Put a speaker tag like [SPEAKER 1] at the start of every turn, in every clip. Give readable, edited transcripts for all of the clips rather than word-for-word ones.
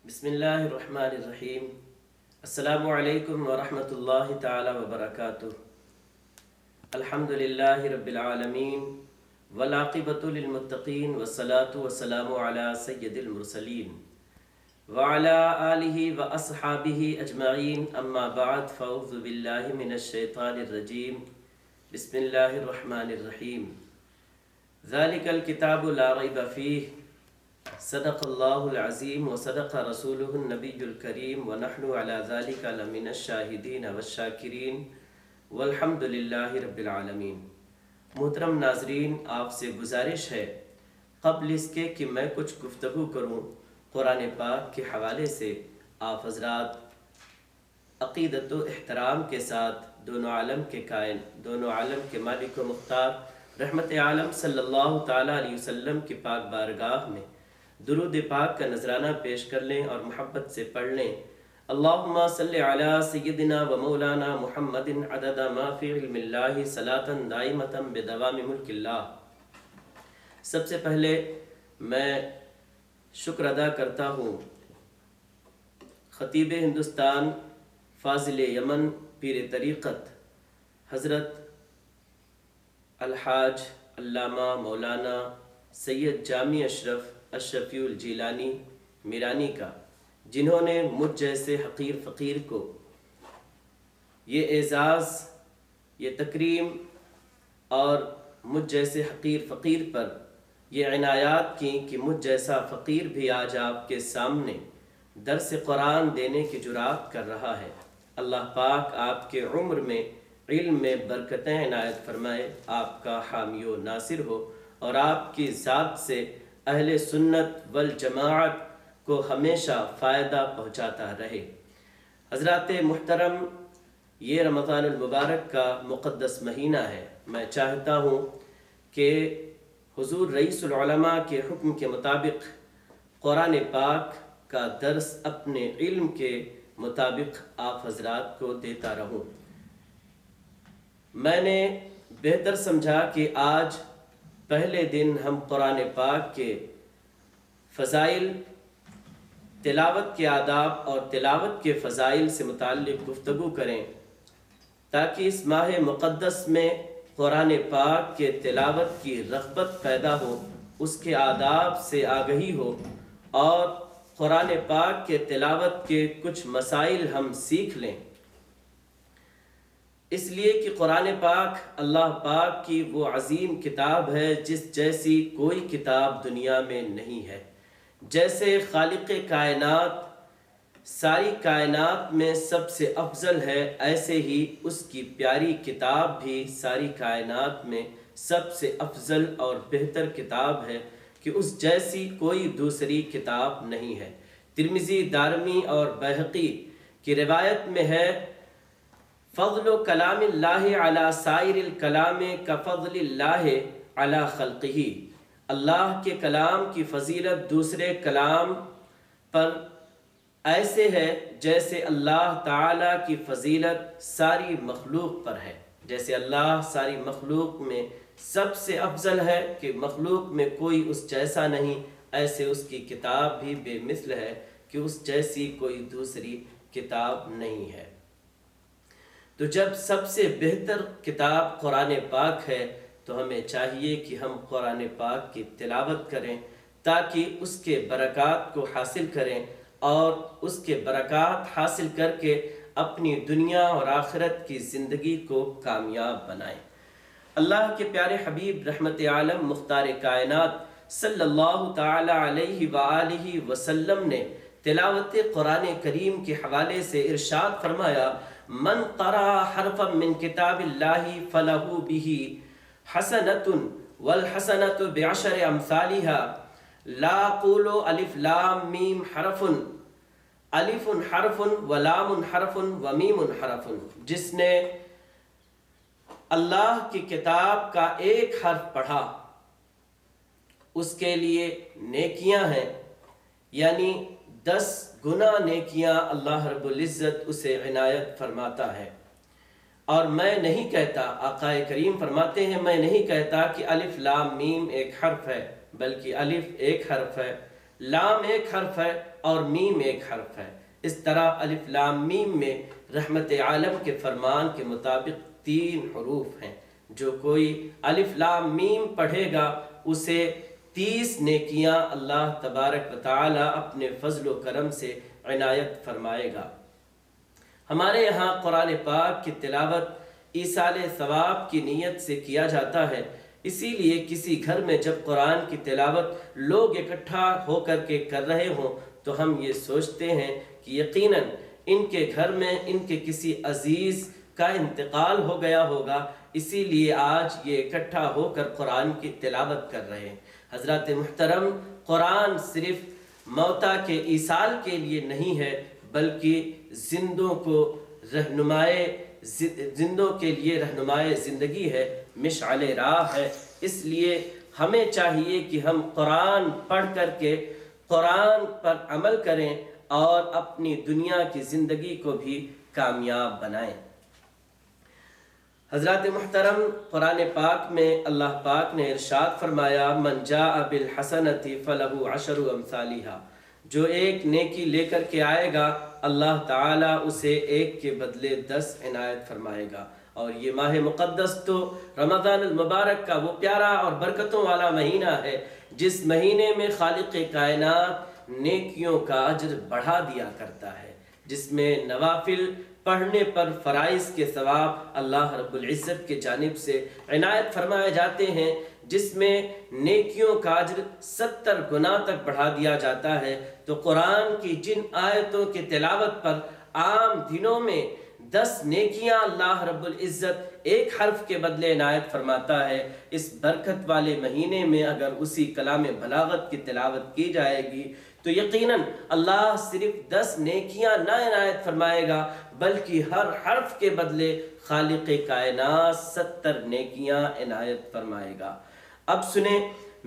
[SPEAKER 1] بسم اللہ الرحمن الرحیم۔ السلام علیکم ورحمۃ اللہ تعالی وبرکاتہ۔ الحمد للہ رب العالمین والعاقبۃ للمتقین والصلاة والسلام علی سید المرسلین وعلی آلہ واصحابہ اجمعین، اما بعد فاعوذ باللہ من الشیطان الرجیم۔ بسم اللہ الرحمن الرحیم۔ ذالک الکتاب لا ریب فیہ، صدق اللہ العظیم وصدق رسولہ النبی الکریم ونحن علی ذلک لمن الشاہدین والشاکرین والحمد للہ رب العالمین۔ محترم ناظرین، آپ سے گزارش ہے قبل اس کے کہ میں کچھ گفتگو کروں قرآن پاک کے حوالے سے، آپ حضرات عقیدت و احترام کے ساتھ دونوں عالم کے قائل، دونوں عالم کے مالک و مختار رحمت عالم صلی اللہ تعالیٰ علیہ وسلم کی پاک بارگاہ میں درود پاک کا نذرانہ پیش کر لیں اور محبت سے پڑھ لیں۔ اللہم صلی علی سیدنا و مولانا محمد عدد ما فی علم اللہ صلاۃ دائمۃ بدوام ملک اللہ۔ سب سے پہلے میں شکر ادا کرتا ہوں خطیب ہندوستان، فاضل یمن، پیر طریقت حضرت الحاج علامہ مولانا سید جامی اشرف الشفیع الجیلانی میرانی کا، جنہوں نے مجھ جیسے حقیر فقیر کو یہ اعزاز، یہ تکریم اور مجھ جیسے حقیر فقیر پر یہ عنایات کی کہ مجھ جیسا فقیر بھی آج آپ کے سامنے درس قرآن دینے کی جرات کر رہا ہے۔ اللہ پاک آپ کے عمر میں، علم میں برکتیں عنایت فرمائے، آپ کا حامی و ناصر ہو اور آپ کی ذات سے اہل سنت والجماعت کو ہمیشہ فائدہ پہنچاتا رہے۔ حضرات محترم، یہ رمضان المبارک کا مقدس مہینہ ہے۔ میں چاہتا ہوں کہ حضور رئیس العلماء کے حکم کے مطابق قرآن پاک کا درس اپنے علم کے مطابق آپ حضرات کو دیتا رہوں۔ میں نے بہتر سمجھا کہ آج پہلے دن ہم قرآن پاک کے فضائل، تلاوت کے آداب اور تلاوت کے فضائل سے متعلق گفتگو کریں، تاکہ اس ماہ مقدس میں قرآن پاک کے تلاوت کی رغبت پیدا ہو، اس کے آداب سے آگہی ہو اور قرآن پاک کے تلاوت کے کچھ مسائل ہم سیکھ لیں۔ اس لیے کہ قرآن پاک اللہ پاک کی وہ عظیم کتاب ہے جس جیسی کوئی کتاب دنیا میں نہیں ہے۔ جیسے خالق کائنات ساری کائنات میں سب سے افضل ہے، ایسے ہی اس کی پیاری کتاب بھی ساری کائنات میں سب سے افضل اور بہتر کتاب ہے کہ اس جیسی کوئی دوسری کتاب نہیں ہے۔ ترمذی، دارمی اور بیہقی کی روایت میں ہے، فضل کلام اللہ علی سائر الکلام کفضل اللہ علی خلقہ۔ اللہ کے کلام کی فضیلت دوسرے کلام پر ایسے ہے جیسے اللہ تعالیٰ کی فضیلت ساری مخلوق پر ہے۔ جیسے اللہ ساری مخلوق میں سب سے افضل ہے کہ مخلوق میں کوئی اس جیسا نہیں، ایسے اس کی کتاب بھی بے مثل ہے کہ اس جیسی کوئی دوسری کتاب نہیں ہے۔ تو جب سب سے بہتر کتاب قرآن پاک ہے تو ہمیں چاہیے کہ ہم قرآن پاک کی تلاوت کریں تاکہ اس کے برکات کو حاصل کریں اور اس کے برکات حاصل کر کے اپنی دنیا اور آخرت کی زندگی کو کامیاب بنائیں۔ اللہ کے پیارے حبیب رحمت عالم مختار کائنات صلی اللہ تعالی علیہ وآلہ وسلم نے تلاوت قرآن کریم کے حوالے سے ارشاد فرمایا، من قرأ حرفا من کتاب اللہ فلہ بہ حسنۃ والحسنۃ بعشر امثالها لا اقول الف لام میم حرف، الف حرف ولام حرف ومیم حرف۔ جس نے اللہ کی کتاب کا ایک حرف پڑھا اس کے لیے نیکیاں ہیں، یعنی 10 گنا نیکیاں اللہ رب العزت اسے عنایت فرماتا ہے۔ اور میں نہیں کہتا، آقا کریم فرماتے ہیں، میں نہیں کہتا کہ الف لام میم ایک حرف ہے، بلکہ الف ایک حرف ہے، لام ایک حرف ہے اور میم ایک حرف ہے۔ اس طرح الف لام میم میں رحمت عالم کے فرمان کے مطابق 3 حروف ہیں۔ جو کوئی الف لام میم پڑھے گا اسے 30 نیکیاں اللہ تبارک و تعالی اپنے فضل و کرم سے عنایت فرمائے گا۔ ہمارے یہاں قرآن پاک کی تلاوت ایصال ثواب کی نیت سے کیا جاتا ہے، اسی لیے کسی گھر میں جب قرآن کی تلاوت لوگ اکٹھا ہو کر کے کر رہے ہوں تو ہم یہ سوچتے ہیں کہ یقیناً ان کے گھر میں ان کے کسی عزیز کا انتقال ہو گیا ہوگا، اسی لیے آج یہ اکٹھا ہو کر قرآن کی تلاوت کر رہے ہیں۔ حضرات محترم، قرآن صرف موتیٰ کے ایصال کے لیے نہیں ہے بلکہ زندوں کے لیے رہنمائے زندگی ہے، مشعل راہ ہے۔ اس لیے ہمیں چاہیے کہ ہم قرآن پڑھ کر کے قرآن پر عمل کریں اور اپنی دنیا کی زندگی کو بھی کامیاب بنائیں۔ حضرات محترم، قرآن پاک میں اللہ پاک نے ارشاد فرمایا من جاء بالحسنۃ فلہ عشر امثالھا، جو ایک نیکی لے کر کے آئے گا اللہ تعالیٰ اسے ایک کے بدلے 10 عنایت فرمائے گا۔ اور یہ ماہ مقدس تو رمضان المبارک کا وہ پیارا اور برکتوں والا مہینہ ہے جس مہینے میں خالق کائنات نیکیوں کا اجر بڑھا دیا کرتا ہے، جس میں نوافل پڑھنے پر فرائض کے ثواب اللہ رب العزت کے جانب سے عنایت فرمائے جاتے ہیں، جس میں نیکیوں کا اجر 70 گنا تک بڑھا دیا جاتا ہے۔ تو قرآن کی جن آیتوں کی تلاوت پر عام دنوں میں 10 نیکیاں اللہ رب العزت ایک حرف کے بدلے عنایت فرماتا ہے، اس برکت والے مہینے میں اگر اسی کلام بلاغت کی تلاوت کی جائے گی تو یقیناً اللہ صرف 10 نیکیاں نہ عنایت فرمائے گا بلکہ ہر حرف کے بدلے خالق کائنات 70 نیکیاں عنایت فرمائے گا۔ اب سنیں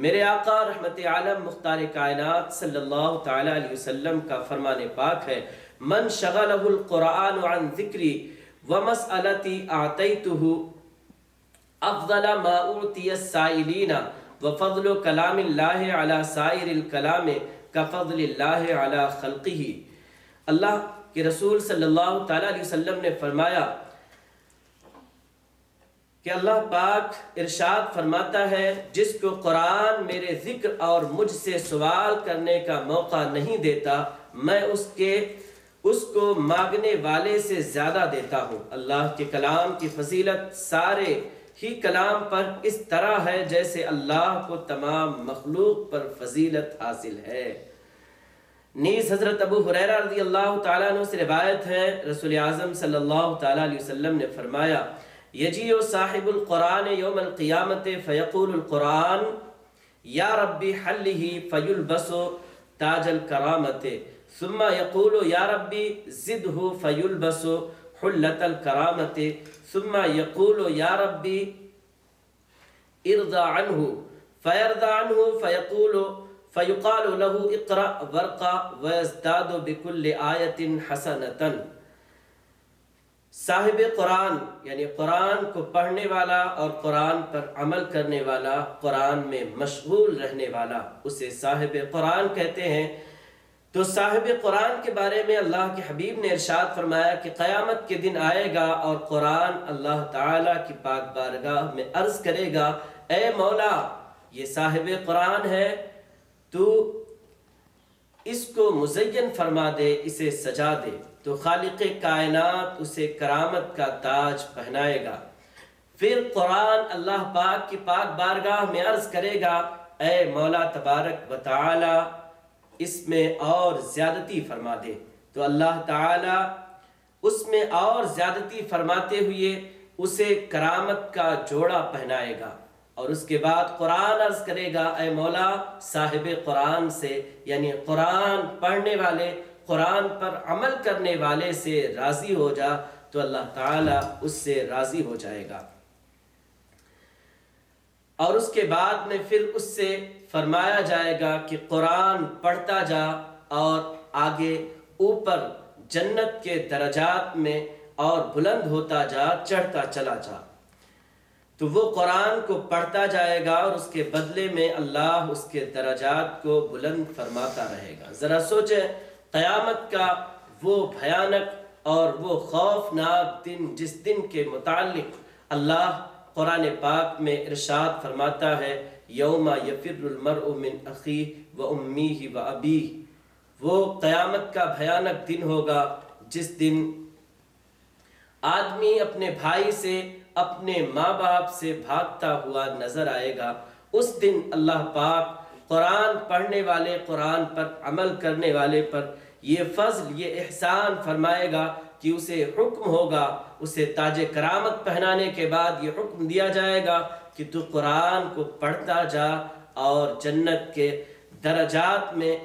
[SPEAKER 1] میرے آقا رحمت عالم مختار کائنات صلی اللہ تعالی علیہ وسلم کا فرمان پاک ہے من شغلہ القرآن عن ذکری ومسألتی اعطیتہ افضل ما اعطی السائلین وفضل کلام اللہ علی سائر الکلام کفضل اللہ علی خلقہ۔ اللہ کے رسول صلی اللہ تعالی علیہ وسلم نے فرمایا کہ اللہ پاک ارشاد فرماتا ہے جس کو قرآن میرے ذکر اور مجھ سے سوال کرنے کا موقع نہیں دیتا میں اس کو مانگنے والے سے زیادہ دیتا ہوں۔ اللہ کے کلام کی فضیلت سارے ہی کلام پر اس طرح ہے جیسے اللہ کو تمام مخلوق پر فضیلت حاصل ہے۔ نیز حضرت ابو ہریرہ رضی اللہ تعالیٰ عنہ سے روایت ہے رسول اعظم صلی اللہ تعالیٰ علیہ وسلم نے فرمایا یجیء صاحب القرآن یوم القیامت فیقول القرآن یا ربی حلہ فیلبس تاج الکرامت ثم یقول یا ربی زدہ فیلبس حلت الکرامت ثم یقول یا ربی ارضى عنه فيرضى عنه فيقال له اقرأ ورقا ويزداد بكل آية حسنة۔ صاحب قرآن یعنی قرآن کو پڑھنے والا اور قرآن پر عمل کرنے والا، قرآن میں مشغول رہنے والا اسے صاحب قرآن کہتے ہیں۔ تو صاحب قرآن کے بارے میں اللہ کے حبیب نے ارشاد فرمایا کہ قیامت کے دن آئے گا اور قرآن اللہ تعالیٰ کی پاک بارگاہ میں عرض کرے گا اے مولا یہ صاحب قرآن ہے، تو اس کو مزین فرما دے، اسے سجا دے۔ تو خالق کائنات اسے کرامت کا تاج پہنائے گا۔ پھر قرآن اللہ پاک کی پاک بارگاہ میں عرض کرے گا اے مولا تبارک و تعالی اس میں اور زیادتی فرما دے۔ تو اللہ تعالی اس میں اور زیادتی فرماتے ہوئے اسے کرامت کا جوڑا پہنائے گا، اور اس کے بعد قرآن عرض کرے گا اے مولا صاحب قرآن سے یعنی قرآن پڑھنے والے، قرآن پر عمل کرنے والے سے راضی ہو جا، تو اللہ تعالیٰ اس سے راضی ہو جائے گا۔ اور اس کے بعد میں پھر اس سے فرمایا جائے گا کہ قرآن پڑھتا جا اور آگے اوپر جنت کے درجات میں اور بلند ہوتا جا، چڑھتا چلا جا۔ تو وہ قرآن کو پڑھتا جائے گا اور اس کے بدلے میں اللہ اس کے درجات کو بلند فرماتا رہے گا۔ ذرا سوچیں قیامت کا وہ بھیانک اور وہ خوفناک دن، جس دن کے متعلق اللہ قرآن پاک میں ارشاد فرماتا ہے یوم یفر المرء من اخیہ و امیہ و ابیہ۔ وہ قیامت کا بھیانک دن ہوگا جس دن آدمی اپنے بھائی سے، اپنے ماں باپ سے بھاگتا ہوا نظر آئے گا۔ اس دن اللہ پاک قرآن پڑھنے والے، قرآن پر عمل کرنے والے پر یہ فضل، یہ احسان فرمائے گا کہ اسے حکم ہوگا، اسے تاج کرامت پہنانے کے بعد یہ حکم دیا جائے گا کہ تو قرآن کو پڑھتا جا اور جنت کے درجات میں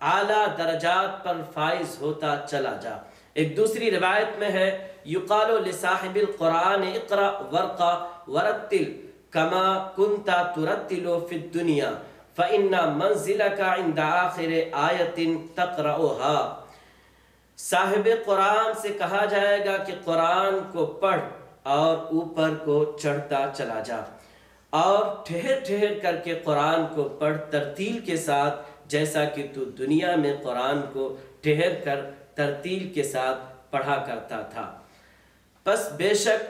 [SPEAKER 1] اعلیٰ درجات پر فائز ہوتا چلا جا۔ ایک دوسری روایت میں ہے یقال لصاحب القرآن اقرأ ورقا ورتل کما کنت ترتل فی الدنیا فإن منزلک عند آخر آیت تقرأها۔ صاحب قرآن سے کہا جائے گا کہ قرآن کو پڑھ اور اوپر کو چڑھتا چلا جا، اور ٹھہر ٹھہر کر کے قرآن کو پڑھ ترتیل کے ساتھ، جیسا کہ تو دنیا میں قرآن کو ٹھہر کر ترتیل کے ساتھ پڑھا کرتا تھا۔ پس بے شک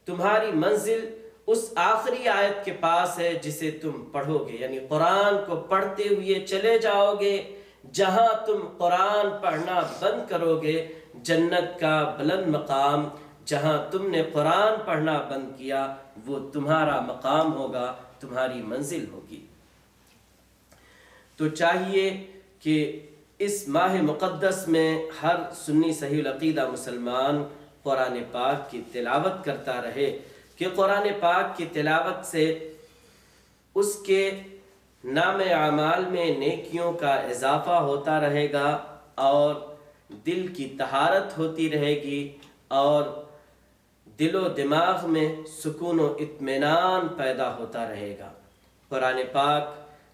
[SPEAKER 1] تمہاری منزل اس آخری آیت کے پاس ہے جسے تم پڑھو گے، یعنی قرآن کو پڑھتے ہوئے چلے جاؤ گے، جہاں تم قرآن پڑھنا بند کرو گے جنت کا بلند مقام، جہاں تم نے قرآن پڑھنا بند کیا وہ تمہارا مقام ہوگا، تمہاری منزل ہوگی۔ تو چاہیے کہ اس ماہ مقدس میں ہر سنی صحیح العقیدہ مسلمان قرآن پاک کی تلاوت کرتا رہے، کہ قرآن پاک کی تلاوت سے اس کے نام اعمال میں نیکیوں کا اضافہ ہوتا رہے گا اور دل کی طہارت ہوتی رہے گی اور دل و دماغ میں سکون و اطمینان پیدا ہوتا رہے گا۔ قرآن پاک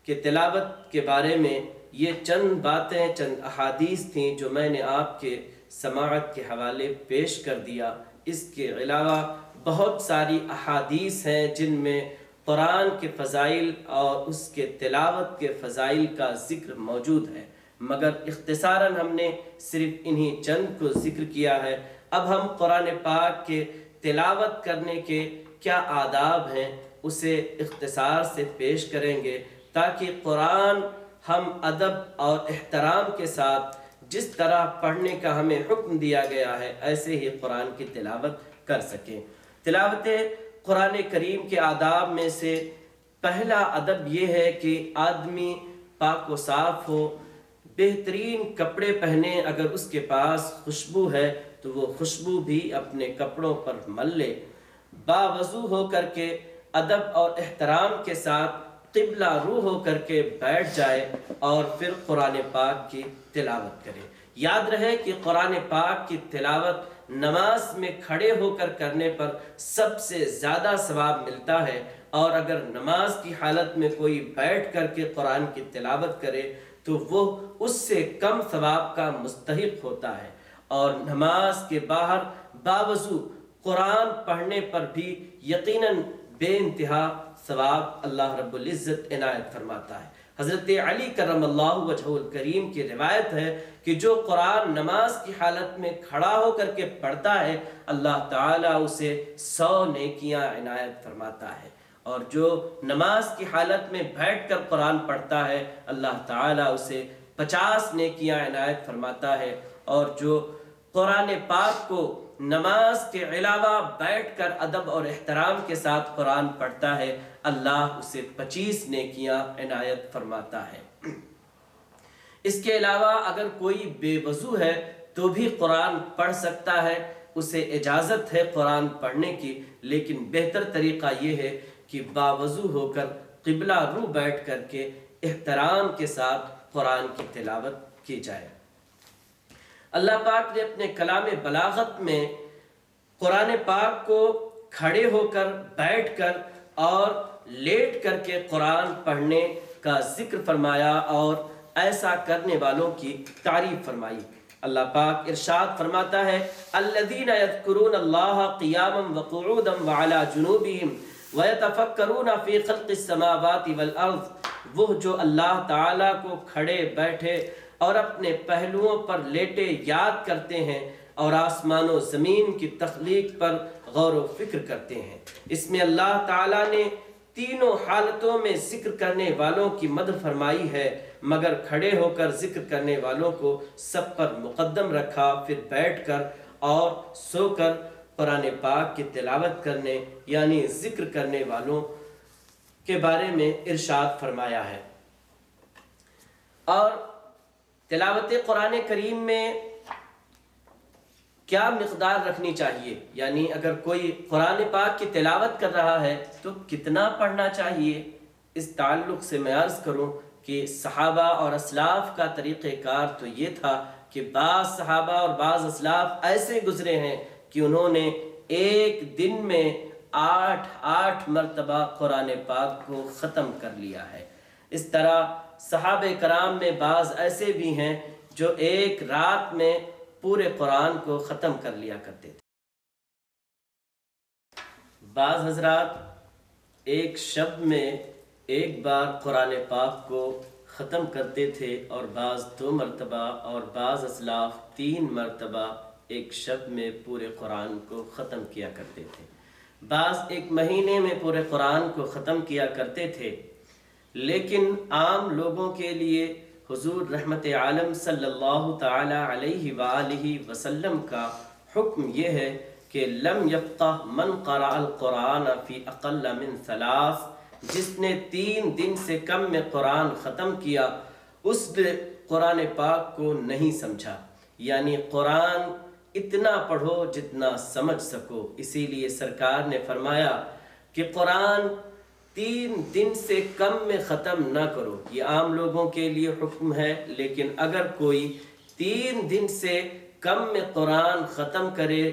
[SPEAKER 1] کے تلاوت کے بارے میں یہ چند باتیں، چند احادیث تھیں جو میں نے آپ کے سماعت کے حوالے پیش کر دیا۔ اس کے علاوہ بہت ساری احادیث ہیں جن میں قرآن کے فضائل اور اس کے تلاوت کے فضائل کا ذکر موجود ہے، مگر اختصاراً ہم نے صرف انہی چند کو ذکر کیا ہے۔ اب ہم قرآن پاک کے تلاوت کرنے کے کیا آداب ہیں اسے اختصار سے پیش کریں گے، تاکہ قرآن ہم ادب اور احترام کے ساتھ جس طرح پڑھنے کا ہمیں حکم دیا گیا ہے ایسے ہی قرآن کی تلاوت کر سکیں۔ تلاوت قرآن کریم کے آداب میں سے پہلا ادب یہ ہے کہ آدمی پاک و صاف ہو، بہترین کپڑے پہنے، اگر اس کے پاس خوشبو ہے تو وہ خوشبو بھی اپنے کپڑوں پر مل لے، باوضو ہو کر کے ادب اور احترام کے ساتھ قبلہ رو ہو کر کے بیٹھ جائے اور پھر قرآن پاک کی تلاوت کرے۔ یاد رہے کہ قرآن پاک کی تلاوت نماز میں کھڑے ہو کر کرنے پر سب سے زیادہ ثواب ملتا ہے، اور اگر نماز کی حالت میں کوئی بیٹھ کر کے قرآن کی تلاوت کرے تو وہ اس سے کم ثواب کا مستحق ہوتا ہے، اور نماز کے باہر باوضو قرآن پڑھنے پر بھی یقیناً بے انتہا ثواب اللہ رب العزت عنایت فرماتا ہے۔ حضرت علی کرم اللہ وجہہ الکریم کی روایت ہے کہ جو قرآن نماز کی حالت میں کھڑا ہو کر کے پڑھتا ہے اللہ تعالیٰ اسے 100 نیکیاں عنایت فرماتا ہے، اور جو نماز کی حالت میں بیٹھ کر قرآن پڑھتا ہے اللہ تعالیٰ اسے 50 نیکیاں عنایت فرماتا ہے، اور جو قرآن پاک کو نماز کے علاوہ بیٹھ کر ادب اور احترام کے ساتھ قرآن پڑھتا ہے اللہ اسے 25 نیکیاں عنایت فرماتا ہے۔ اس کے علاوہ اگر کوئی بے وضو ہے تو بھی قرآن پڑھ سکتا ہے، اسے اجازت ہے قرآن پڑھنے کی، لیکن بہتر طریقہ یہ ہے کہ باوضو ہو کر قبلہ رو بیٹھ کر کے احترام کے ساتھ قرآن کی تلاوت کی جائے۔ اللہ پاک نے اپنے کلام بلاغت میں قرآن پاک کو کھڑے ہو کر، بیٹھ کر اور لیٹ کر کے قرآن پڑھنے کا ذکر فرمایا اور ایسا کرنے والوں کی تعریف فرمائی۔ اللہ پاک ارشاد فرماتا ہے الذین یذکرون اللہ قیاما وقعودا وعلی جنوبہم وَيَتَفَكَّرُونَ فِي خَلْقِ السَّمَاوَاتِ وَالْأَرْضِ، وہ جو اللہ تعالیٰ کو کھڑے بیٹھے اور اپنے پہلوؤں پر لیٹے یاد کرتے ہیں اور آسمان و زمین کی تخلیق پر غور و فکر کرتے ہیں۔ اس میں اللہ تعالیٰ نے تینوں حالتوں میں ذکر کرنے والوں کی مدح فرمائی ہے، مگر کھڑے ہو کر ذکر کرنے والوں کو سب پر مقدم رکھا، پھر بیٹھ کر اور سو کر قرآن پاک کی تلاوت کرنے یعنی ذکر کرنے والوں کے بارے میں ارشاد فرمایا ہے۔ اور تلاوت قرآن کریم میں کیا مقدار رکھنی چاہیے، یعنی اگر کوئی قرآن پاک کی تلاوت کر رہا ہے تو کتنا پڑھنا چاہیے؟ اس تعلق سے میں عرض کروں کہ صحابہ اور اسلاف کا طریقہ کار تو یہ تھا کہ بعض صحابہ اور بعض اسلاف ایسے گزرے ہیں کہ انہوں نے ایک دن میں 8 مرتبہ قرآن پاک کو ختم کر لیا ہے۔ اس طرح صحابہ کرام میں بعض ایسے بھی ہیں جو ایک رات میں پورے قرآن کو ختم کر لیا کرتے تھے۔ بعض حضرات ایک شب میں ایک بار قرآن پاک کو ختم کرتے تھے، اور بعض 2 مرتبہ، اور بعض اسلاف 3 مرتبہ ایک شب میں پورے قرآن کو ختم کیا کرتے تھے۔ بعض ایک مہینے میں پورے قرآن کو ختم کیا کرتے تھے۔ لیکن عام لوگوں کے لیے حضور رحمت عالم صلی اللہ تعالی علیہ وآلہ وسلم کا حکم یہ ہے کہ لم یفقہ من قرأ القرآن فی اقل من 3، جس نے 3 دن سے کم میں قرآن ختم کیا اس نے قرآن پاک کو نہیں سمجھا، یعنی قرآن اتنا پڑھو جتنا سمجھ سکو۔ اسی لیے سرکار نے فرمایا کہ قرآن 3 دن سے کم میں ختم نہ کرو۔ یہ عام لوگوں کے لیے حکم ہے، لیکن اگر کوئی 3 دن سے کم میں قرآن ختم کرے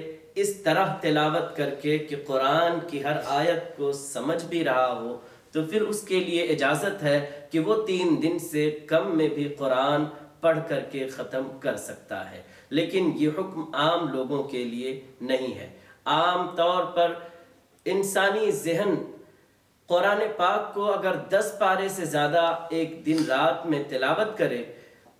[SPEAKER 1] اس طرح تلاوت کر کے کہ قرآن کی ہر آیت کو سمجھ بھی رہا ہو، تو پھر اس کے لیے اجازت ہے کہ وہ 3 دن سے کم میں بھی قرآن پڑھ کر کے ختم کر سکتا ہے۔ لیکن یہ حکم عام لوگوں کے لیے نہیں ہے۔ عام طور پر انسانی ذہن قرآن پاک کو اگر 10 پارے سے زیادہ ایک دن رات میں تلاوت کرے،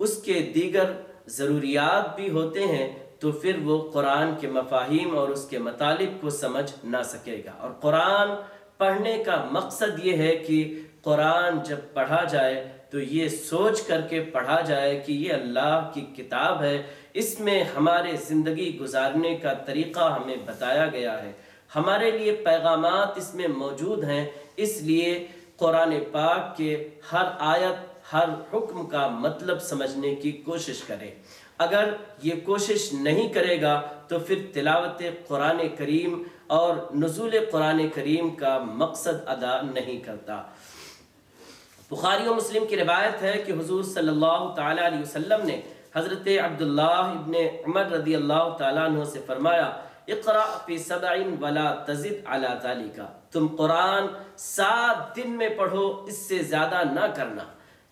[SPEAKER 1] اس کے دیگر ضروریات بھی ہوتے ہیں، تو پھر وہ قرآن کے مفاہیم اور اس کے مطالب کو سمجھ نہ سکے گا۔ اور قرآن پڑھنے کا مقصد یہ ہے کہ قرآن جب پڑھا جائے تو یہ سوچ کر کے پڑھا جائے کہ یہ اللہ کی کتاب ہے، اس میں ہمارے زندگی گزارنے کا طریقہ ہمیں بتایا گیا ہے، ہمارے لیے پیغامات اس میں موجود ہیں۔ اس لیے قرآن پاک کے ہر آیت، ہر حکم کا مطلب سمجھنے کی کوشش کرے۔ اگر یہ کوشش نہیں کرے گا تو پھر تلاوت قرآن کریم اور نزول قرآن کریم کا مقصد ادا نہیں کرتا۔ بخاری و مسلم کی روایت ہے کہ حضور صلی اللہ تعالیٰ علیہ وسلم نے حضرت عبداللہ ابن عمر رضی اللہ تعالیٰ عنہ سے فرمایا، اقرأ فی 7 ولا تزد علی ذالک، تم قرآن 7 دن میں پڑھو، اس سے زیادہ نہ کرنا،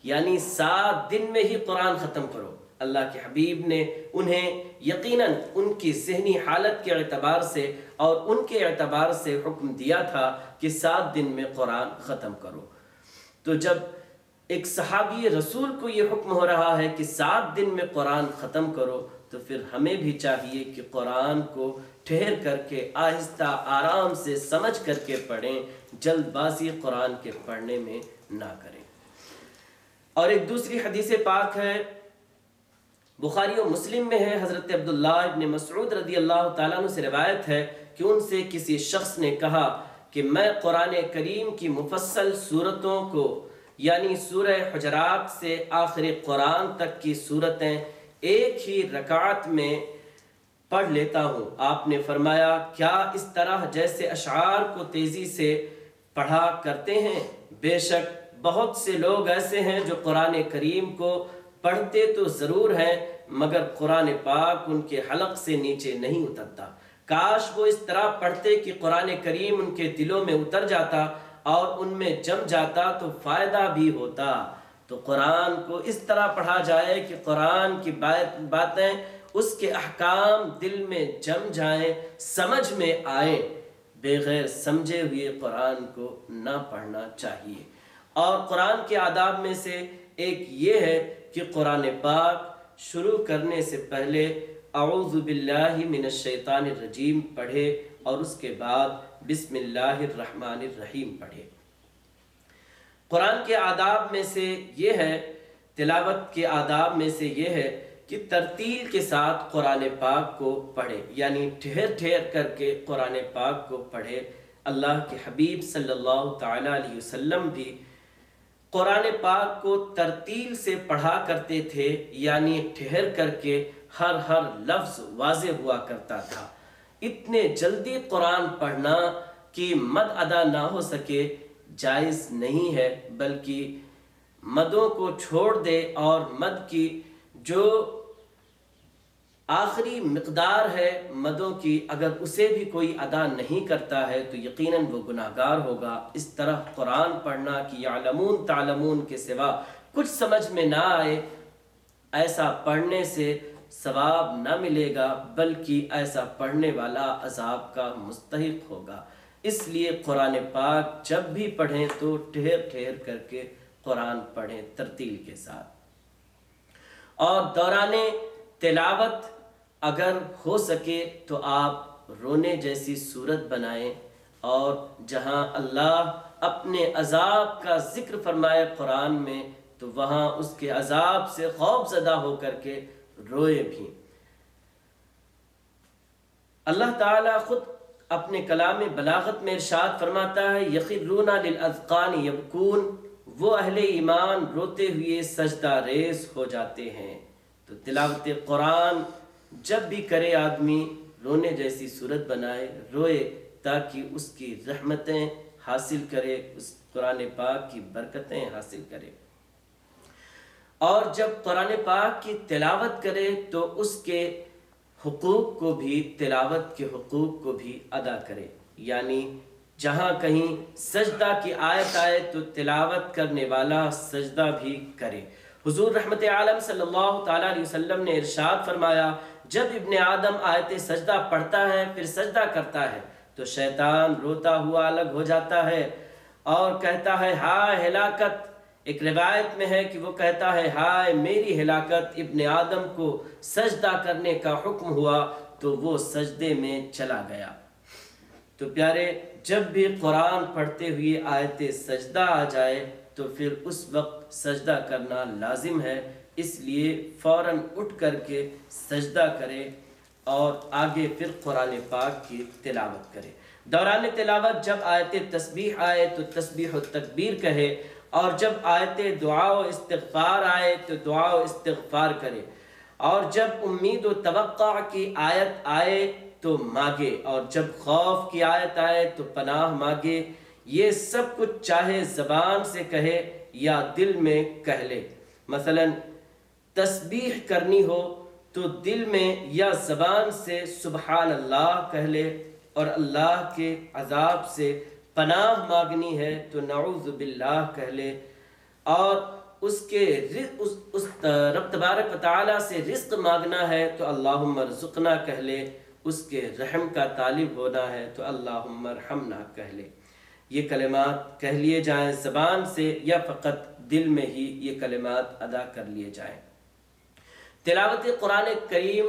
[SPEAKER 1] یعنی 7 دن میں ہی قرآن ختم کرو۔ اللہ کے حبیب نے انہیں یقیناً ان کی ذہنی حالت کے اعتبار سے اور ان کے اعتبار سے حکم دیا تھا کہ 7 دن میں قرآن ختم کرو۔ تو جب ایک صحابی رسول کو یہ حکم ہو رہا ہے کہ 7 دن میں قرآن ختم کرو، تو پھر ہمیں بھی چاہیے کہ قرآن کو ٹھہر کر کے آہستہ آرام سے سمجھ کر کے پڑھیں، جلد بازی قرآن کے پڑھنے میں نہ کریں۔ اور ایک دوسری حدیث پاک ہے، بخاری و مسلم میں ہے، حضرت عبداللہ ابن مسعود رضی اللہ تعالیٰ عنہ سے روایت ہے کہ ان سے کسی شخص نے کہا کہ میں قرآن کریم کی مفصل صورتوں کو، یعنی سورہ حجرات سے آخر قرآن تک کی صورتیں ایک ہی رکعت میں پڑھ لیتا ہوں۔ آپ نے فرمایا، کیا اس طرح جیسے اشعار کو تیزی سے پڑھا کرتے ہیں؟ بے شک بہت سے لوگ ایسے ہیں جو قرآن کریم کو پڑھتے تو ضرور ہیں، مگر قرآن پاک ان کے حلق سے نیچے نہیں اترتا۔ کاش وہ اس طرح پڑھتے کہ قرآن کریم ان کے دلوں میں اتر جاتا اور ان میں جم جاتا تو فائدہ بھی ہوتا۔ تو قرآن کو اس طرح پڑھا جائے کہ قرآن کی باتیں، اس کے احکام دل میں جم جائیں، سمجھ میں آئیں۔ بغیر سمجھے ہوئے قرآن کو نہ پڑھنا چاہیے۔ اور قرآن کے آداب میں سے ایک یہ ہے کہ قرآن پاک شروع کرنے سے پہلے اعوذ باللہ من الشیطان الرجیم پڑھے اور اس کے بعد بسم اللہ الرحمن الرحیم پڑھے۔ قرآن کے آداب میں سے یہ ہے، تلاوت کے آداب میں سے یہ ہے کہ ترتیل کے ساتھ قرآن پاک کو پڑھے، یعنی ٹھہر ٹھہر کر کے قرآن پاک کو پڑھے۔ اللہ کے حبیب صلی اللہ تعالی علیہ وسلم بھی قرآن پاک کو ترتیل سے پڑھا کرتے تھے، یعنی ٹھہر کر کے ہر لفظ واضح ہوا کرتا تھا۔ اتنے جلدی قرآن پڑھنا کہ مد ادا نہ ہو سکے جائز نہیں ہے، بلکہ مدوں کو چھوڑ دے اور مد کی جو آخری مقدار ہے مدوں کی، اگر اسے بھی کوئی ادا نہیں کرتا ہے تو یقیناً وہ گناہگار ہوگا۔ اس طرح قرآن پڑھنا کہ یعلمون تعلمون کے سوا کچھ سمجھ میں نہ آئے، ایسا پڑھنے سے ثواب نہ ملے گا، بلکہ ایسا پڑھنے والا عذاب کا مستحق ہوگا۔ اس لیے قرآن پاک جب بھی پڑھیں تو ٹھہر ٹھہر کر کے قرآن پڑھیں ترتیل کے ساتھ۔ اور دوران تلاوت اگر ہو سکے تو آپ رونے جیسی صورت بنائیں، اور جہاں اللہ اپنے عذاب کا ذکر فرمائے قرآن میں تو وہاں اس کے عذاب سے خوف زدہ ہو کر کے روئے بھی۔ اللہ تعالیٰ خود اپنے کلام بلاغت میں ارشاد فرماتا ہے یخرون للاذقان یبکون، وہ اہل ایمان روتے ہوئے سجدہ ریز ہو جاتے ہیں۔ تو تلاوت قرآن جب بھی کرے آدمی رونے جیسی صورت بنائے، روئے، تاکہ اس کی رحمتیں حاصل کرے، اس قرآن پاک کی برکتیں حاصل کرے۔ اور جب قرآن پاک کی تلاوت کرے تو اس کے حقوق کو بھی، تلاوت کے حقوق کو بھی ادا کرے، یعنی جہاں کہیں سجدہ کی آیت آئے تو تلاوت کرنے والا سجدہ بھی کرے۔ حضور رحمت عالم صلی اللہ تعالیٰ علیہ وسلم نے ارشاد فرمایا جب ابن آدم آیت سجدہ پڑھتا ہے پھر سجدہ کرتا ہے تو شیطان روتا ہوا الگ ہو جاتا ہے اور کہتا ہے ہائے ہلاکت۔ ایک روایت میں ہے کہ وہ کہتا ہے ہائے میری ہلاکت، ابن آدم کو سجدہ کرنے کا حکم ہوا تو وہ سجدے میں چلا گیا۔ تو پیارے، جب بھی قرآن پڑھتے ہوئے آیت سجدہ آ جائے تو پھر اس وقت سجدہ کرنا لازم ہے، اس لیے فوراً اٹھ کر کے سجدہ کرے اور آگے پھر قرآن پاک کی تلاوت کرے۔ دوران تلاوت جب آیت تسبیح آئے تو تسبیح و تکبیر کہے، اور جب آیت دعا و استغفار آئے تو دعا و استغفار کرے، اور جب امید و توقع کی آیت آئے تو مانگے، اور جب خوف کی آیت آئے تو پناہ مانگے۔ یہ سب کچھ چاہے زبان سے کہے یا دل میں کہہ لے۔ مثلا تسبیح کرنی ہو تو دل میں یا زبان سے سبحان اللہ کہہ لے، اور اللہ کے عذاب سے پناہ مانگنی ہے تو نعوذ باللہ کہہ لے، اور اس کے رب تبارک و تعالیٰ سے رزق مانگنا ہے تو اللہم ارزقنا کہہ لے، اس کے رحم کا طالب ہونا ہے تو اللہم ارحمنا کہہ لے۔ یہ کلمات کہہ لیے جائیں زبان سے یا فقط دل میں ہی یہ کلمات ادا کر لیے جائیں۔ تلاوت قرآن کریم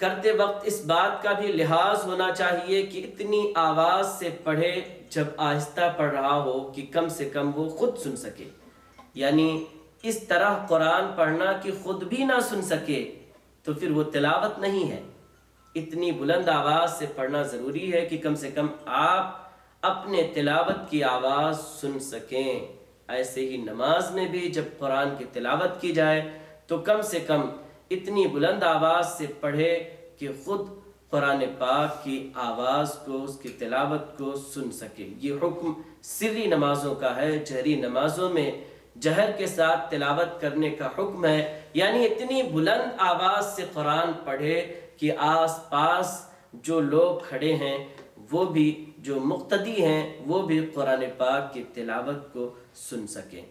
[SPEAKER 1] کرتے وقت اس بات کا بھی لحاظ ہونا چاہیے کہ اتنی آواز سے پڑھے، جب آہستہ پڑھ رہا ہو کہ کم سے کم وہ خود سن سکے، یعنی اس طرح قرآن پڑھنا کہ خود بھی نہ سن سکے تو پھر وہ تلاوت نہیں ہے۔ اتنی بلند آواز سے پڑھنا ضروری ہے کہ کم سے کم آپ اپنے تلاوت کی آواز سن سکیں۔ ایسے ہی نماز میں بھی جب قرآن کی تلاوت کی جائے تو کم سے کم اتنی بلند آواز سے پڑھے کہ خود قرآن پاک کی آواز کو، اس کی تلاوت کو سن سکے۔ یہ حکم سری نمازوں کا ہے، جہری نمازوں میں جہر کے ساتھ تلاوت کرنے کا حکم ہے، یعنی اتنی بلند آواز سے قرآن پڑھے کہ آس پاس جو لوگ کھڑے ہیں وہ بھی، جو مقتدی ہیں وہ بھی قرآن پاک کی تلاوت کو سن سکیں۔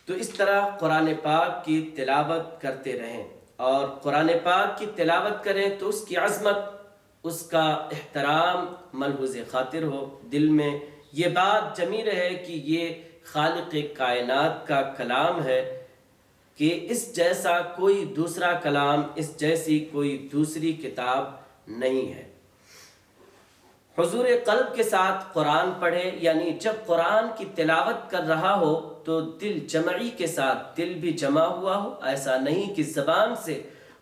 [SPEAKER 1] تو اس طرح قرآن پاک کی تلاوت کرتے رہیں، اور قرآن پاک کی تلاوت کریں تو اس کی عظمت اس کا احترام ملحوظ خاطر ہو، دل میں یہ بات جمی رہے کہ یہ خالق کائنات کا کلام ہے، کہ اس جیسا کوئی دوسرا کلام، اس جیسی کوئی دوسری کتاب نہیں ہے۔ حضور قلب کے ساتھ قرآن پڑھے، یعنی جب قرآن کی تلاوت کر رہا ہو تو دل جمعی کے ساتھ، دل بھی جمع ہوا ہو، ایسا نہیں کہ زبان سے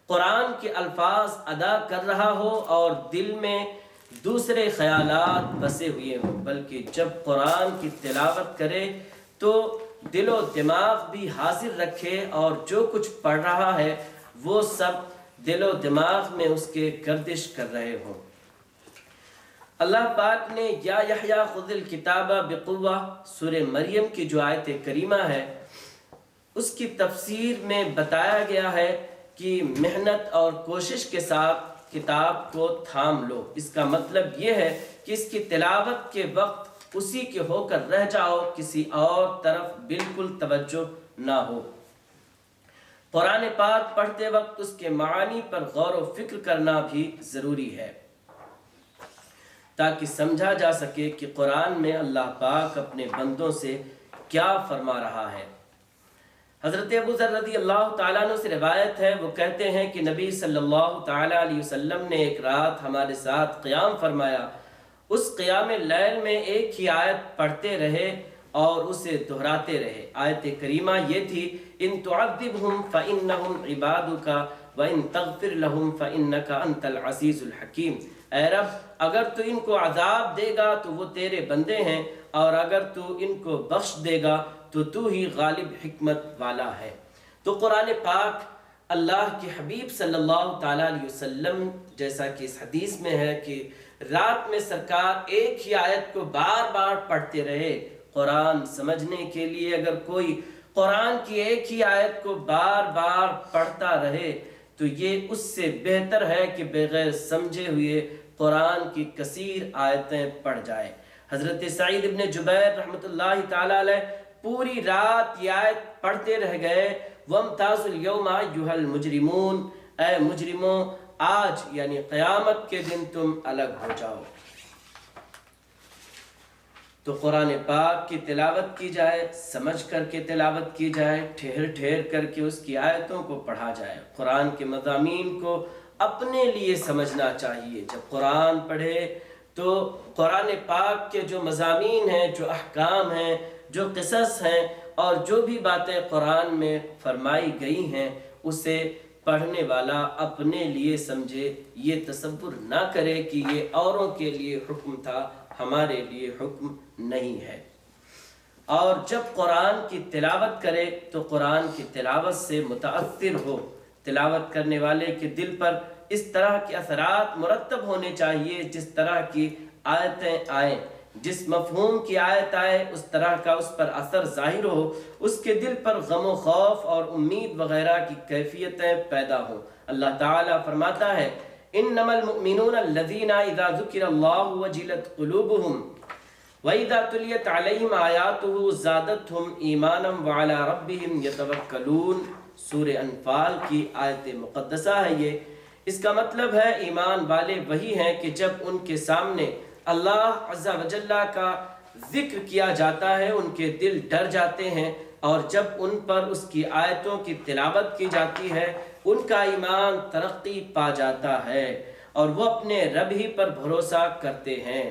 [SPEAKER 1] قرآن کے الفاظ ادا کر رہا ہو اور دل میں دوسرے خیالات بسے ہوئے ہوں، بلکہ جب قرآن کی تلاوت کرے تو دل و دماغ بھی حاضر رکھے اور جو کچھ پڑھ رہا ہے وہ سب دل و دماغ میں اس کے گردش کر رہے ہوں۔ اللہ پاک نے یا یحییٰ خذ الکتاب بقوہ سورہ مریم کی جو آیت کریمہ ہے اس کی تفسیر میں بتایا گیا ہے کہ محنت اور کوشش کے ساتھ کتاب کو تھام لو۔ اس کا مطلب یہ ہے کہ اس کی تلاوت کے وقت اسی کے ہو کر رہ جاؤ، کسی اور طرف بالکل توجہ نہ ہو۔ قرآن پاک پڑھتے وقت اس کے معانی پر غور و فکر کرنا بھی ضروری ہے تاکہ سمجھا جا سکے کہ قرآن میں اللہ پاک اپنے بندوں سے کیا فرما رہا ہے۔ حضرت ابو ذر رضی اللہ تعالیٰ عنہ سے روایت ہے، وہ کہتے ہیں کہ نبی صلی اللہ تعالیٰ علیہ وسلم نے ایک رات ہمارے ساتھ قیام فرمایا، اس قیام لیل میں ایک ہی آیت پڑھتے رہے اور اسے دہراتے رہے۔ آیت کریمہ یہ تھی، ان تعذبہم فإنہم عبادک وإن تغفر لہم فإنک انت العزیز الحکیم۔ اے رب، اگر تو ان کو عذاب دے گا تو وہ تیرے بندے ہیں، اور اگر تو ان کو بخش دے گا تو ہی غالب حکمت والا ہے۔ تو قرآن پاک اللہ کے حبیب صلی اللہ تعالیٰ علیہ وسلم، جیسا کہ اس حدیث میں ہے کہ رات میں سرکار ایک ہی آیت کو بار بار پڑھتے رہے۔ قرآن سمجھنے کے لیے اگر کوئی قرآن کی ایک ہی آیت کو بار بار پڑھتا رہے تو یہ اس سے بہتر ہے کہ بغیر سمجھے ہوئے قرآن کی کثیر آیتیں پڑھ جائے۔ حضرت سعید ابن جبیر رحمۃ اللہ تعالیٰ علیہ پوری رات یہ آیت پڑھتے رہ گئے، وَامْتَازُوا الْيَوْمَ أَيُّهَا الْمُجْرِمُونَ، اے مجرموں آج یعنی قیامت کے دن تم الگ ہو جاؤ۔ تو قرآن پاک کی تلاوت کی جائے، سمجھ کر کے تلاوت کی جائے، ٹھہر ٹھہر کر کے اس کی آیتوں کو پڑھا جائے۔ قرآن کے مضامین کو اپنے لیے سمجھنا چاہیے۔ جب قرآن پڑھے تو قرآن پاک کے جو مضامین ہیں، جو احکام ہیں، جو قصص ہیں اور جو بھی باتیں قرآن میں فرمائی گئی ہیں اسے پڑھنے والا اپنے لیے سمجھے، یہ تصور نہ کرے کہ یہ اوروں کے لیے حکم تھا، ہمارے لیے حکم نہیں ہے۔ اور جب قرآن کی تلاوت کرے تو قرآن کی تلاوت سے متاثر ہو، تلاوت کرنے والے کے دل پر اس طرح کے اثرات مرتب ہونے چاہیے جس طرح کی آیتیں آئیں، جس مفہوم کی آیت آئے اس طرح کا اس پر اثر ظاہر ہو، اس کے دل پر غم و خوف اور امید وغیرہ کی کیفیتیں پیدا ہوں۔ اللہ تعالیٰ فرماتا ہے، انما المؤمنون الذین اذا ذکر اللہ وجلت قلوبہم وَإِذَا تُلِيَتْ عَلَيْهِمْ آيَاتُهُ زَادَتْهُمْ إِيمَانًا وَعَلَىٰ رَبِّهِمْ يَتَوَكَّلُونَ۔ سورہ انفال کی آیت مقدسہ ہے یہ۔ اس کا مطلب ہے ایمان والے وہی ہیں کہ جب ان کے سامنے اللہ عز و جل کا ذکر کیا جاتا ہے ان کے دل ڈر جاتے ہیں، اور جب ان پر اس کی آیتوں کی تلاوت کی جاتی ہے ان کا ایمان ترقی پا جاتا ہے اور وہ اپنے رب ہی پر بھروسہ کرتے ہیں۔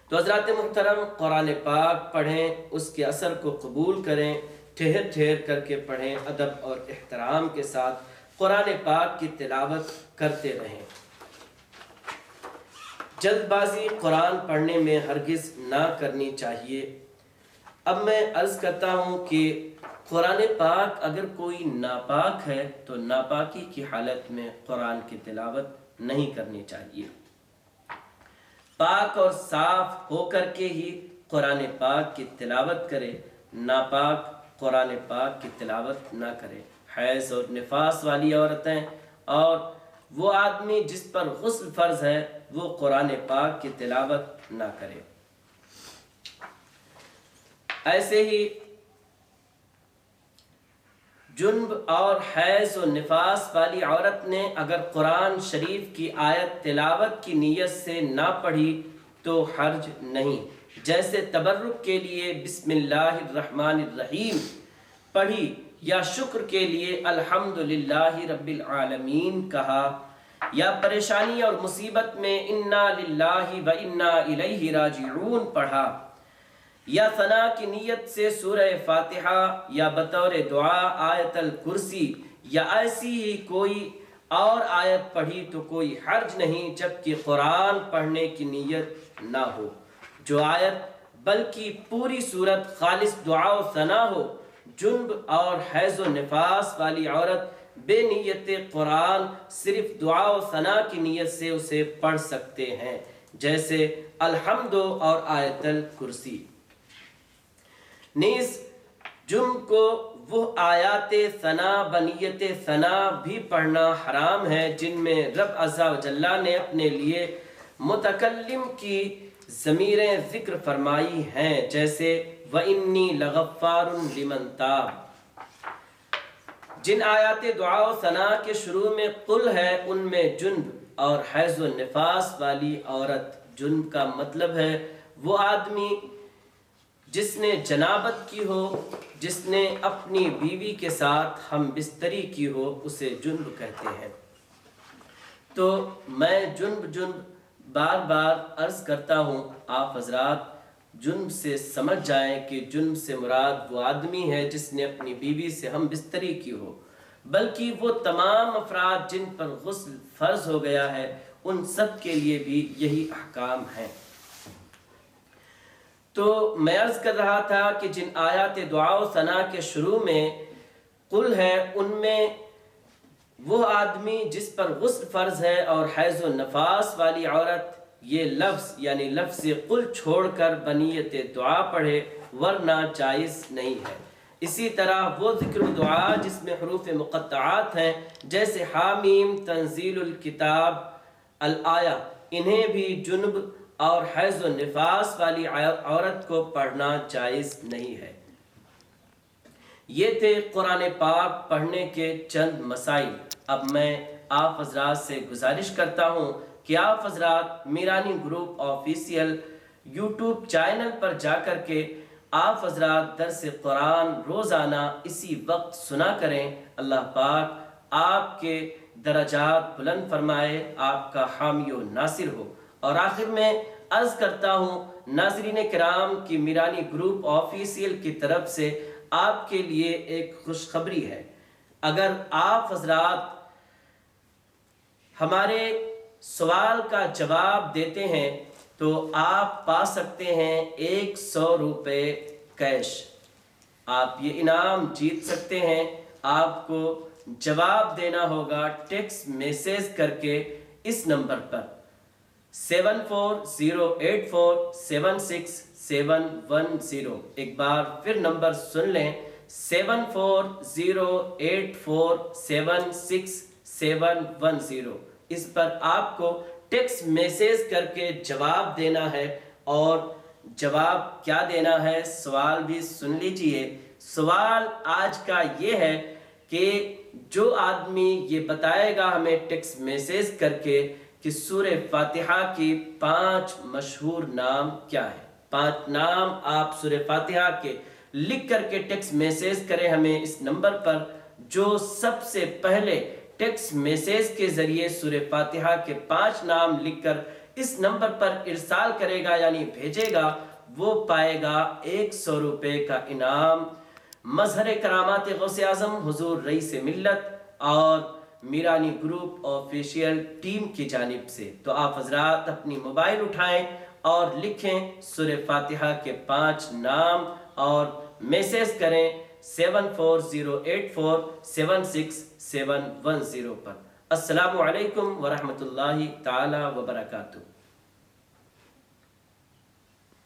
[SPEAKER 1] تو حضرات محترم، قرآن پاک پڑھیں، اس کے اثر کو قبول کریں، ٹھہر ٹھہر کر کے پڑھیں، ادب اور احترام کے ساتھ قرآن پاک کی تلاوت کرتے رہیں۔ جلد بازی قرآن پڑھنے میں ہرگز نہ کرنی چاہیے۔ اب میں عرض کرتا ہوں کہ قرآن پاک اگر کوئی ناپاک ہے تو ناپاکی کی حالت میں قرآن کی تلاوت نہیں کرنی چاہیے۔ پاک اور صاف ہو کر کے ہی قرآن پاک کی تلاوت کرے، ناپاک قرآن پاک کی تلاوت نہ کرے۔ حیض اور نفاس والی عورتیں اور وہ آدمی جس پر غسل فرض ہے وہ قرآن پاک کی تلاوت نہ کرے۔ ایسے ہی جنب اور حیض و نفاس والی عورت نے اگر قرآن شریف کی آیت تلاوت کی نیت سے نہ پڑھی تو حرج نہیں، جیسے تبرک کے لیے بسم اللہ الرحمن الرحیم پڑھی یا شکر کے لیے الحمدللہ رب العالمین کہا، یا پریشانی اور مصیبت میں انا للہ و انا الیہ راجعون پڑھا، یا ثنا کی نیت سے سورہ فاتحہ یا بطور دعا آیت الکرسی یا ایسی ہی کوئی اور آیت پڑھی تو کوئی حرج نہیں، جبکہ قرآن پڑھنے کی نیت نہ ہو۔ جو آیت بلکہ پوری صورت خالص دعا و ثنا ہو، جنب اور حیض و نفاس والی عورت بے نیت قرآن صرف دعا و ثنا کی نیت سے اسے پڑھ سکتے ہیں، جیسے الحمد اور آیت الکرسی۔ نیز جنب کو وہ آیات ثنا بنیت ثنا بھی پڑھنا حرام ہے جن میں رب عز و جل نے اپنے لیے متکلم کی ضمیریں ذکر فرمائی ہیں، جیسے وَإِنِّي لَغَفَّارٌ لِمَن تَابَ۔ جن آیات دعا و ثنا کے شروع میں قل ہے ان میں جنب اور حیض و نفاس والی عورت، جنب کا مطلب ہے وہ آدمی جس نے جنابت کی ہو، جس نے اپنی بیوی کے ساتھ ہم بستری کی ہو، اسے جنب کہتے ہیں۔ تو میں جنب بار بار عرض کرتا ہوں، آپ حضرات جنب سے سمجھ جائیں کہ جنب سے مراد وہ آدمی ہے جس نے اپنی بیوی سے ہم بستری کی ہو، بلکہ وہ تمام افراد جن پر غسل فرض ہو گیا ہے ان سب کے لیے بھی یہی احکام ہیں۔ تو میں عرض کر رہا تھا کہ جن آیات دعا و ثنا کے شروع میں قل ہے ان میں وہ آدمی جس پر غسل فرض ہے اور حیض و نفاس والی عورت یہ لفظ یعنی لفظ قل چھوڑ کر بنیت دعا پڑھے، ورنہ جائز نہیں ہے۔ اسی طرح وہ ذکر و دعا جس میں حروف مقطعات ہیں، جیسے حامیم تنزیل الکتاب الآیہ، انہیں بھی جنب اور حیض و نفاس والی عورت کو پڑھنا جائز نہیں ہے۔ یہ تھے قرآن پاک پڑھنے کے چند مسائل۔ اب میں آپ حضرات سے گزارش کرتا ہوں کہ آپ حضرات Mirani group official YouTube channel پر جا کر کے آپ حضرات درس قرآن روزانہ اسی وقت سنا کریں۔ اللہ پاک آپ کے درجات بلند فرمائے، آپ کا حامی و ناصر ہو۔ اور آخر میں عرض کرتا ہوں ناظرین کرام کی میرانی گروپ آفیشیل کی طرف سے آپ کے لیے ایک خوشخبری ہے۔ اگر آپ حضرات ہمارے سوال کا جواب دیتے ہیں تو آپ پا سکتے ہیں 100 روپے کیش۔ آپ یہ انعام جیت سکتے ہیں۔ آپ کو جواب دینا ہوگا ٹیکسٹ میسیج کر کے اس نمبر پر 7408476710۔ ایک بار پھر نمبر سن لیں، 7408476710۔ اس پر آپ کو ٹیکسٹ میسیج کر کے جواب دینا ہے، اور جواب کیا دینا ہے سوال بھی سن لیجئے۔ سوال آج کا یہ ہے کہ جو آدمی یہ بتائے گا ہمیں ٹیکسٹ میسیج کر کے کہ سورہ فاتحہ کی 5 مشہور نام کیا ہے، 5 نام آپ سورہ فاتحہ کے لکھ کر کے ٹیکسٹ میسیج کریں ہمیں اس نمبر پر۔ جو سب سے پہلے ٹیکسٹ میسیج کے ذریعے سورہ فاتحہ کے 5 نام لکھ کر اس نمبر پر ارسال کرے گا یعنی بھیجے گا، وہ پائے گا 100 روپے کا انعام مظہر کرامات غوث اعظم حضور رئیس ملت اور میرانی گروپ آفیشیل ٹیم کی جانب سے۔ تو آپ حضرات اپنی موبائل اٹھائیں اور لکھیں سورہ فاتحہ کے 5 نام اور میسیج کریں 7408476710 پر۔ السلام علیکم ورحمۃ اللہ تعالی وبرکاتہ۔